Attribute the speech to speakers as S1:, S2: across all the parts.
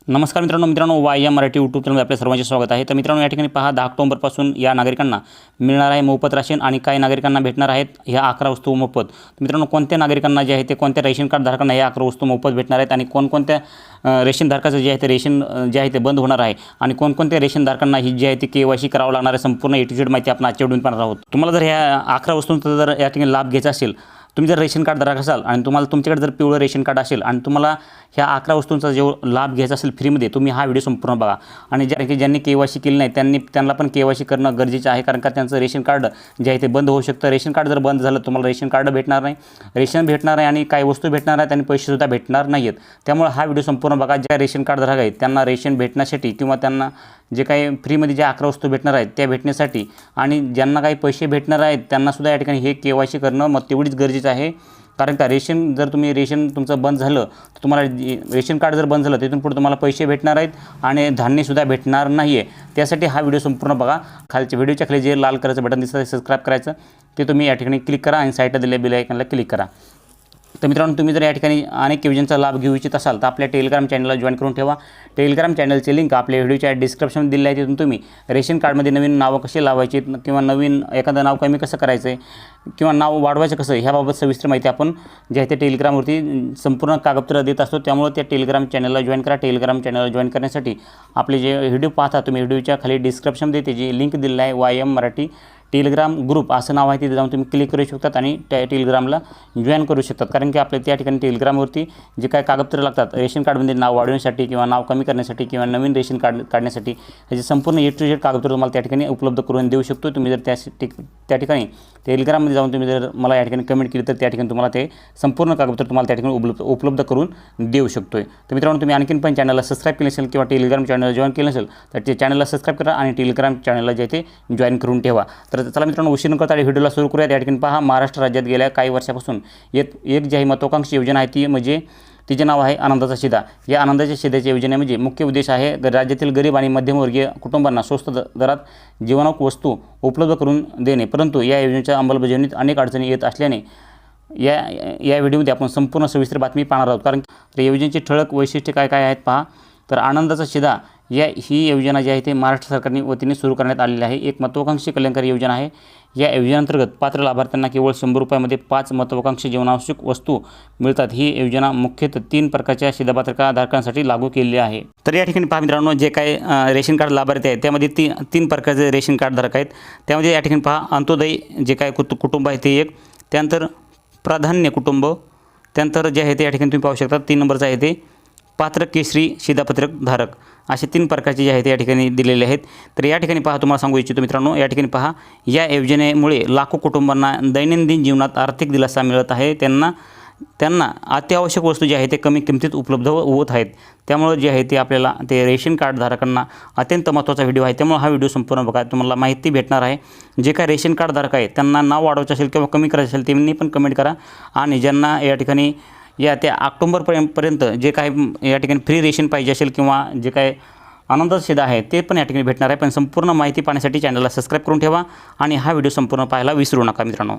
S1: नमस्कार मित्रांनो Y Marathi YouTube चॅनलमध्ये आपल्या सर्वांचे स्वागत आहे। तर मित्रांनो, या ठिकाणी पहा 10 ऑक्टोबरपासून या नागरिकांना मिळणार आहे मोफत राशन आणि काही नागरिकांना भेटणार आहेत ह्या 11 वस्तू मोफत। मित्रांनो, कोणत्या नागरिकांना जे आहे ते कोणत्या रेशन कार्ड धारकांना ह्या 11 वस्तू मोफत भेटणार आहेत आणि कोणकोणत्या रेशन धारकाचं जे आहे ते रेशन जे आहे ते बंद होणार आहे आणि कोणकोणत्या रेशन धारकांना ही जी आहे ती KYC करावं लागणार आहे, संपूर्ण A to Z माहिती आपण आजच्या व्हिडिओमध्ये पाहणार आहोत। तुम्हाला जर ह्या 11 वस्तूंचा जर या ठिकाणी लाभ घ्यायचा असेल, तुम्ही जर रेशन कार्ड धारक असाल आणि तुम्हाला तुमच्याकडे जर पिवळं रेशन कार्ड असेल आणि तुम्हाला ह्या 11 वस्तूंचा जो लाभ घ्यायचा असेल फ्रीमध्ये, तुम्ही हा व्हिडिओ संपूर्ण बघा। आणि ज्यांनी KYC केली नाही त्यांना पण KYC करणं गरजेचं आहे, कारण का त्यांचं रेशन कार्ड जे आहे ते बंद होऊ शकतं। रेशन कार्ड जर बंद झालं तुम्हाला रेशन कार्ड भेटणार नाही, रेशन भेटणार आहे आणि काही वस्तू भेटणार आहेत आणि पैसेसुद्धा भेटणार नाही आहेत। त्यामुळे हा व्हिडिओ संपूर्ण बघा। ज्या रेशन कार्ड धारक आहेत त्यांना रेशन भेटण्यासाठी किंवा त्यांना जे काही फ्रीमध्ये जे 11 वस्तू भेटणार आहेत त्या भेटण्यासाठी आणि ज्यांना काही पैसे भेटणार आहेत त्यांनासुद्धा या ठिकाणी हे KYC करणं मग तेवढीच गरजेचं आहे। कारण का जर तुम्ही रेशन तुमचं बंद झालं तर तुम्हाला रेशन कार्ड जर बंद झालं तिथून पुढे तुम्हाला पैसे भेटणार आहेत आणि धान्यसुद्धा भेटणार नाही आहे। त्यासाठी हा व्हिडिओ संपूर्ण बघा। खालच्या व्हिडिओच्या खाली जे लाल कलरचं बटन दिसतं सबस्क्राईब करायचं ते तुम्ही या ठिकाणी क्लिक करा आणि साईडला दिलेल्या बेल आयकॉनला क्लिक करा। तर मित्रांनो, तुम्ही जर या ठिकाणी अनेक योजनांचा लाभ घेऊ इच्छित असाल तर आपल्या टेलिग्राम चॅनलला जॉईन करून ठेवा। टेलिग्राम चॅनलचे लिंक आपल्या व्हिडिओच्या डिस्क्रिप्शनमध्ये दिले आहे। तिथून तुम्ही रेशन कार्डमध्ये नवीन नावं कशी लावायची किंवा नवीन एखादं नाव कमी कसं करायचं आहे किंवा नाव वाढवायचं कसं ह्याबाबत सविस्तर माहिती आपण जे आहे ते टेलिग्रामवरती संपूर्ण कागदपत्र देत असतो। त्यामुळे त्या टेलिग्राम चॅनलला जॉईन करा। टेलिग्राम चॅनलला जॉईन करण्यासाठी आपले जे व्हिडिओ पाहता तुम्ही व्हिडिओच्या खाली डिस्क्रिप्शनमध्ये त्याची लिंक दिलेली आहे, YM मराठी टेलिग्राम ग्रुप असं नाव आहे, तिथे जाऊन तुम्ही क्लिक करू शकतात आणि टेलिग्रामला जॉईन करू शकतात। कारण की आपल्या त्या ठिकाणी टेलिग्रामवरती जे काय कागदपत्र लागतात रेशन कार्डमध्ये नाव वाढवण्यासाठी किंवा नाव कमी करण्यासाठी किंवा नवीन रेशन कार्ड काढण्यासाठी ह्याचे संपूर्ण A to Z कागदपत्र तुम्हाला त्या ठिकाणी उपलब्ध करून देऊ शकतो। तुम्ही जर त्या ठिकाणी टेलिग्राममध्ये जाऊन तुम्ही जर मला या ठिकाणी कमेंट केली तर त्या ठिकाणी तुम्हाला ते संपूर्ण कागदपत्र तुम्हाला त्या ठिकाणी उपलब्ध करून देऊ शकतो। तर मित्रांनो, तुम्ही आणखीन पण चॅनलला सबस्क्राईब केलं असेल किंवा टेलिग्राम चॅनलला जॉईन केलं असेल तर ते चॅनलला सबस्क्राईब करा आणि टेलिग्राम चॅनलला जे ते जॉईन करून ठेवा। तर चला मित्रांनो, उशीर न करता व्हिडिओला सुरू करूया। या ठिकाणी पहा, महाराष्ट्र राज्यात गेल्या काही वर्षापासून एक जी महत्त्वाकांक्षी योजना आहे ती म्हणजे तिचे नाव आहे आनंदाचा शिधा। या आनंदाच्या शिध्याच्या योजने म्हणजे मुख्य उद्देश आहे राज्यातील गरीब आणि मध्यमवर्गीय कुटुंबांना स्वस्त दरात जीवनावश्यक वस्तू उपलब्ध करून देणे। परंतु या योजनेच्या अंमलबजावणीत अनेक अडचणी येत असल्याने या व्हिडिओमध्ये आपण संपूर्ण सविस्तर बातमी पाहणार आहोत। कारण योजनेची ठळक वैशिष्ट्ये काय काय आहेत पहा। तर आनंदाचा शिधा ही योजना जी आहे ते महाराष्ट्र सरकारने वतीने सुरू करण्यात आलेली आहे। एक महत्त्वाकांक्षी कल्याणकारी योजना आहे। या योजनेअंतर्गत पात्र लाभार्थ्यांना केवळ 100 रुपयामध्ये 5 महत्त्वाकांक्षी जीवनावश्यक वस्तू मिळतात। ही योजना मुख्यतः 3 प्रकारच्या शिधापत्रका धारकांसाठी लागू केलेली आहे। तर या ठिकाणी पहा मित्रांनो, जे काही रेशन कार्ड लाभार्थी आहेत त्यामध्ये तीन प्रकारचे रेशन कार्ड धारक आहेत। त्यामध्ये या ठिकाणी पहा, अंत्योदय जे काय कुटुंब आहे ते एक, त्यानंतर प्राधान्य कुटुंब, त्यानंतर जे आहे ते या ठिकाणी तुम्ही पाहू शकता 3 नंबरचं आहे ते पात्र केशरी शिधापत्रक धारक, असे 3 प्रकारचे जे आहेत या ठिकाणी दिलेले आहेत। तर या ठिकाणी पहा, तुम्हाला सांगू इच्छितो मित्रांनो, या ठिकाणी पहा, या योजनेमुळे लाखो कुटुंबांना दैनंदिन जीवनात आर्थिक दिलासा मिळत आहे। त्यांना अत्यावश्यक वस्तू जे आहे ते कमी किमतीत उपलब्ध होत आहेत। त्यामुळे जे आहे ते आपल्याला ते रेशन कार्ड धारकांना अत्यंत महत्त्वाचा व्हिडिओ आहे। त्यामुळे हा व्हिडिओ संपूर्ण बघा, तुम्हाला माहिती भेटणार आहे। जे काय रेशन कार्ड धारक आहेत त्यांना नाव वाढवायचं असेल किंवा कमी करायचं असेल त्यांनी पण कमेंट करा आणि ज्यांना या ठिकाणी त्या ऑक्टोबरपर्यंत जे काही या ठिकाणी फ्री रेशन पाहिजे असेल किंवा जे काय आनंदाचा शिधा आहे ते पण या ठिकाणी भेटणार आहे। पण संपूर्ण माहिती पाहण्यासाठी चॅनलला सबस्क्राईब करून ठेवा आणि हा व्हिडिओ संपूर्ण पाहायला विसरू नका मित्रांनो।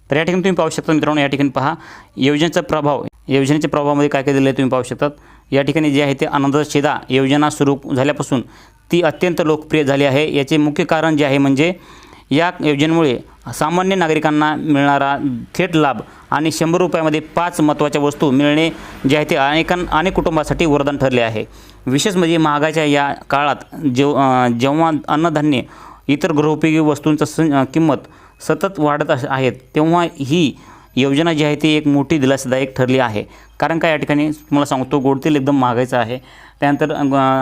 S1: तर या ठिकाणी तुम्ही पाहू शकता मित्रांनो, या ठिकाणी पहा योजनेचा प्रभाव, योजनेच्या प्रभावामध्ये काय काय दिलं आहे तुम्ही पाहू शकतात। या ठिकाणी जे आहे ते आनंदाचा शिधा योजना सुरू झाल्यापासून ती अत्यंत लोकप्रिय झाली आहे। याचे मुख्य कारण जे आहे म्हणजे या योजनेमुळे सामान्य नागरिकांना मिळणारा थेट लाभ आणि 100 रुपयामध्ये 5 महत्त्वाच्या वस्तू मिळणे जे आहे ते अनेक कुटुंबासाठी वरदान ठरले आहे। विशेष म्हणजे महागाईच्या या काळात जेव्हा अन्नधान्य इतर गृहोपयोगी वस्तूंचं किंमत सतत वाढत आहेत तेव्हा ही योजना जी आहे ती एक मोठी दिलासादायक ठरली आहे। कारण काय, या ठिकाणी तुम्हाला सांगतो गोड तेल एकदम महागाईचं आहे, त्यानंतर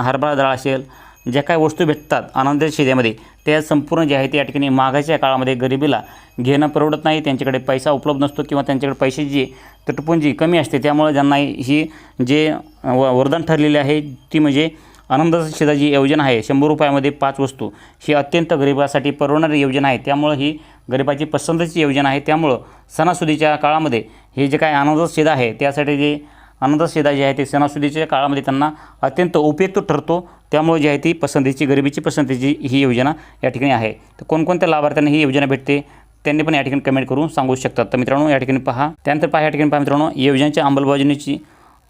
S1: हरभरा डाळ असेल, ज्या काय वस्तू भेटतात आनंदाच्या शिध्यामध्ये त्या संपूर्ण जे आहे ते या ठिकाणी महागाईच्या काळामध्ये गरिबीला घेणं परवडत नाही, त्यांच्याकडे पैसा उपलब्ध नसतो किंवा त्यांच्याकडे पैशाची तटपुंजी कमी असते। त्यामुळे ज्यांना ही जे वरदान ठरलेली आहे ती म्हणजे आनंदाचा शिधा जी योजना आहे 100 रुपयामध्ये 5 वस्तू, ही अत्यंत गरिबासाठी परवडणारी योजना आहे। त्यामुळे ही गरिबाची पसंतीची योजना आहे। त्यामुळं सणासुदीच्या काळामध्ये हे जे काय आनंदाचा शिधा आहे त्यासाठी जे आनंदाचा शिधा जे आहे ते सणासुदीच्या काळामध्ये त्यांना अत्यंत उपयुक्त ठरतो। त्यामुळे जी आहे ती गरिबीची पसंतीची ही योजना या ठिकाणी आहे। तर कोणकोणत्या लाभार्थ्यांना ही योजना भेटते त्यांनी पण या ठिकाणी कमेंट करून सांगू शकतात। तर मित्रांनो, या ठिकाणी पहा, त्यानंतर या ठिकाणी पहा मित्रांनो, योजनेच्या अंमलबजावणीची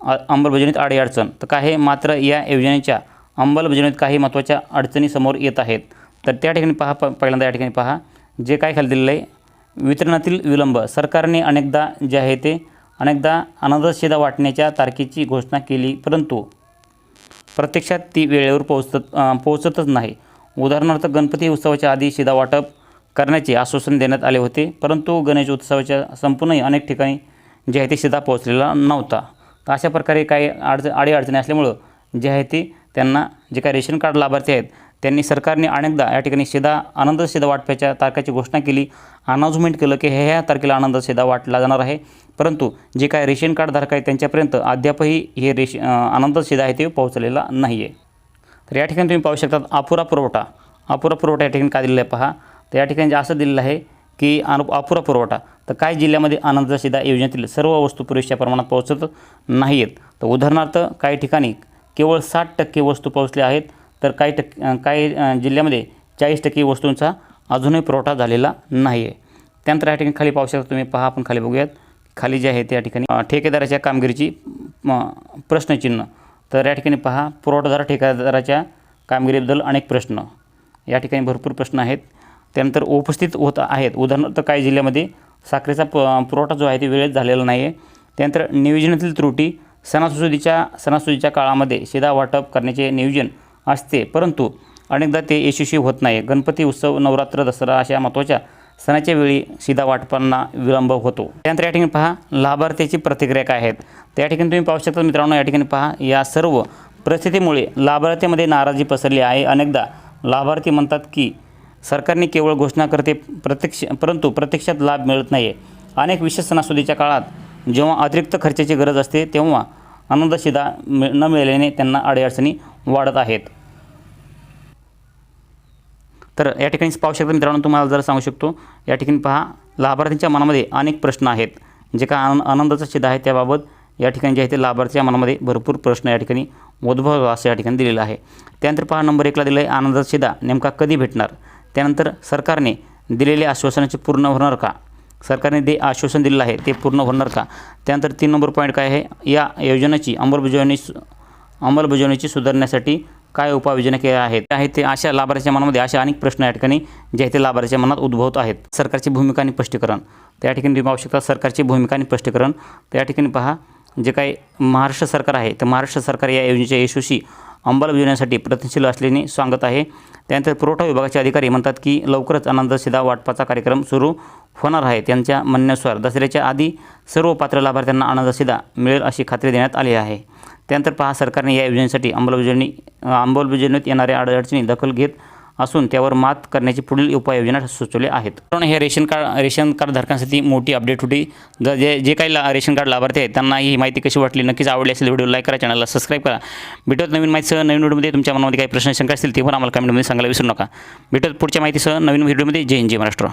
S1: अंमलबजावणीत अडीअडचण. तर काय आहे, मात्र या योजनेच्या अंमलबजावणीत काही महत्त्वाच्या अडचणी समोर येत आहेत. तर त्या ठिकाणी पहा, पहिल्यांदा या ठिकाणी पहा जे काय खाली दिलेलं आहे, वितरणातील विलंब. सरकारने अनेकदा जे आहे ते अनाथाश्रम वाटण्याच्या तारखेची घोषणा केली, परंतु प्रत्यक्षात ती वेळेवर पोहोचतच नाही. उदाहरणार्थ गणपती उत्सवाच्या आधी शिधा वाटप करण्याचे आश्वासन देण्यात आले होते, परंतु गणेश उत्सवाच्या संपूर्ण अनेक ठिकाणी जे आहे ते शिधा पोहोचलेला नव्हता. तर अशा प्रकारे काही अडीअडचणी असल्यामुळं जे आहे ते त्यांना जे काही रेशन कार्ड लाभार्थी आहेत त्यांनी सरकारने अनेकदा या ठिकाणी आनंद शिधा वाटपाच्या तारखेची घोषणा केली, अनाउन्समेंट केलं की ह्या तारखेला आनंद शिधा वाटला जाणार आहे, परंतु जे काय रेशन कार्ड धारक आहेत त्यांच्यापर्यंत अद्यापही हे आनंद शिधा आहे ते पोहोचलेला नाही आहे. तर या ठिकाणी तुम्ही पाहू शकता अपुरा पुरवठा या ठिकाणी काय दिलेलं आहे पहा. तर या ठिकाणी असं दिलेलं आहे की अपुरा पुरवठा. तर काही जिल्ह्यामध्ये आनंद शिधा योजनेतील सर्व वस्तू पुरेशा प्रमाणात पोहोचत नाही आहेत. तर उदाहरणार्थ काही ठिकाणी केवळ 60% वस्तू पोहोचल्या आहेत, तर काही जिल्ह्यामध्ये 40% वस्तूंचा अजूनही पुरवठा झालेला नाही आहे. त्यानंतर या ठिकाणी खाली पाहू शकता तुम्ही, पहा आपण खाली बघूयात. खाली जे आहे त्या ठिकाणी ठेकेदाराच्या कामगिरीची प्रश्नचिन्ह. तर या ठिकाणी पहा, पुरवठादार ठेकेदाराच्या कामगिरीबद्दल अनेक प्रश्न, या ठिकाणी भरपूर प्रश्न आहेत. त्यानंतर उपस्थित होत आहेत. उदाहरणार्थ काही जिल्ह्यामध्ये साखरेचा पुरवठा जो आहे ते वेळेत झालेला नाही आहे. त्यानंतर नियोजनातील त्रुटी. सणासुदीच्या काळामध्ये शिधा वाटप करण्याचे नियोजन असते, परंतु अनेकदा ते यशस्वी होत नाही. गणपती उत्सव, नवरात्र, दसरा अशा महत्त्वाच्या सणाच्या वेळी शिधा वाटपांना विलंब होतो. त्यानंतर या ठिकाणी पहा लाभार्थ्याची प्रतिक्रिया काय आहेत. तर या ठिकाणी तुम्ही पाहू शकता मित्रांनो, या ठिकाणी पहा या सर्व परिस्थितीमुळे लाभार्थ्यामध्ये नाराजी पसरली आहे. अनेकदा लाभार्थी म्हणतात की सरकारने केवळ घोषणा करते परंतु प्रत्यक्षात लाभ मिळत नाही आहे. अनेक विशेष सणासुदीच्या काळात जेव्हा अतिरिक्त खर्चाची गरज असते तेव्हा आनंद शिधा न मिळाल्याने त्यांना अडीअडचणी वाढत आहेत. तर या ठिकाणी पाहू शकता मित्रांनो, तुम्हाला जर सांगू शकतो, या ठिकाणी पहा लाभार्थ्यांच्या मनामध्ये अनेक प्रश्न आहेत. जे काय आनंदाचा शिधा आहे त्याबाबत या ठिकाणी जे आहे ते लाभार्थ्यांच्या मनामध्ये भरपूर प्रश्न या ठिकाणी उद्भव असं या ठिकाणी दिलेलं आहे. त्यानंतर पहा नंबर 1ला दिलं आहे आनंदाचा शिधा नेमका कधी भेटणार. त्यानंतर सरकारने दिलेले आश्वासनाचे पूर्ण होणार का. सरकारने आश्वासन दिलेलं आहे ते पूर्ण होणार का. त्यानंतर 3 नंबर पॉईंट काय आहे, या योजनेची अंमलबजावणीची सुधारण्यासाठी काय उपाययोजना केल्या आहेत ते अशा लाभार्थ्यांच्या मनामध्ये अशा अनेक प्रश्न या ठिकाणी जे आहे ते लाभार्थ्यांच्या मनात उद्भवत आहेत. सरकारची भूमिका आणि स्पष्टीकरण. त्या ठिकाणी तुम्ही पाहू शकता सरकारची भूमिका आणि स्पष्टीकरण. त्या ठिकाणी पहा जे काही महाराष्ट्र सरकार आहे तर महाराष्ट्र सरकार या योजनेच्या यशस्वी अंमलबजावणीसाठी प्रयत्नशील असल्याने सांगत आहे. त्यानंतर पुरवठा विभागाचे अधिकारी म्हणतात की लवकरच आनंद शिधा वाटपाचा कार्यक्रम सुरू होणार आहे. त्यांच्या म्हणण्यानुसार दसऱ्याच्या आधी सर्व पात्र लाभार्थ्यांना आनंद शिधा मिळेल अशी खात्री देण्यात आली आहे. त्यानंतर पहा सरकारने या योजनेसाठी अंमलबजावणीत येणाऱ्या अडचणी दखल घेत असून त्यावर मात करण्याची पुढील उपाययोजना सुचवल्या आहेत. हे रेशन कार्ड धारकांसाठी मोठी अपडेट होती. जे काही रेशन कार्ड लाभार्थी आहेत त्यांना ही माहिती कशी वाटली, नक्कीच आवडली असेल व्हिडिओ लाईक करा, चॅनलला सबस्क्राईब करा. भेटत नवीन माहितीसह नवीन व्हिडिओमध्ये. तुमच्या मनामध्ये काही प्रश्न शंका असतील ते पण आम्हाला कमेंटमध्ये सांगायला विसरू नका. भेटत पुढच्या माहितीसह नवीन व्हिडिओमध्ये. जय हिंद, जय महाराष्ट्र.